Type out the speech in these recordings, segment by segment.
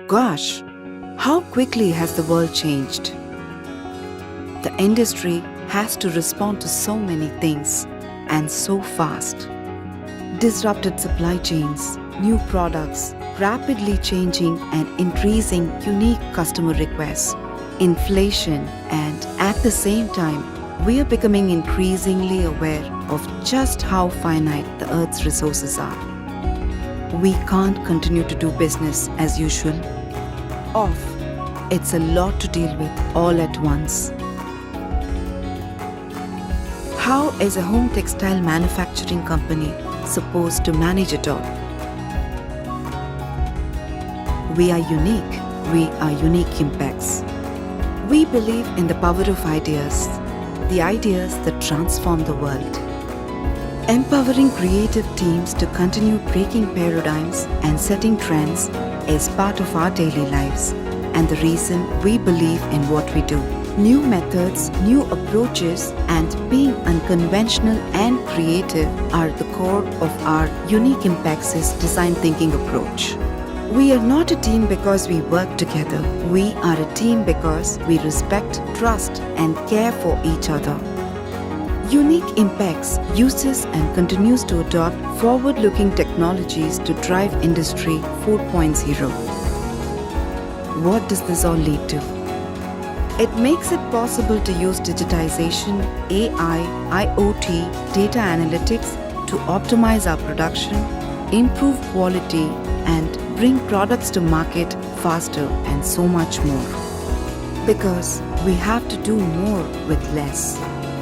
Gosh, how quickly has the world changed? The industry has to respond to so many things and so fast. Disrupted supply chains, new products, rapidly changing and increasing unique customer requests, inflation, and at the same time, we are becoming increasingly aware of just how finite the Earth's resources are. We can't continue to do business as usual. Off. It's a lot to deal with all at once. How is a home textile manufacturing company supposed to manage it all? We are unique. We are unique Impex. We believe in the power of ideas, the ideas that transform the world. Empowering creative teams to continue breaking paradigms and setting trends is part of our daily lives and the reason we believe in what we do. New methods, new approaches, and being unconventional and creative are the core of our unique Impex's design thinking approach. We are not a team because we work together. We are a team because we respect, trust, and care for each other. Unique Impex uses and continues to adopt forward-looking technologies to drive Industry 4.0. What does this all lead to? It makes it possible to use digitization, AI, IoT, data analytics to optimize our production, improve quality, and bring products to market faster and so much more. Because we have to do more with less,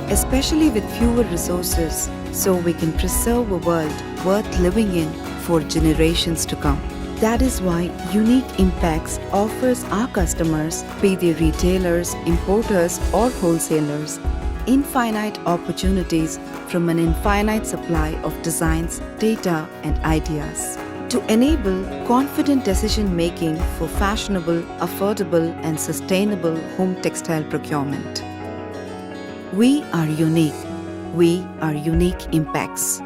especially with fewer resources, so we can preserve a world worth living in for generations to come. That is why Unique Impex offers our customers, be they retailers, importers, or wholesalers, infinite opportunities from an infinite supply of designs, data, and ideas to enable confident decision making for fashionable, affordable, and sustainable home textile procurement. We are unique. We are Unique Impex.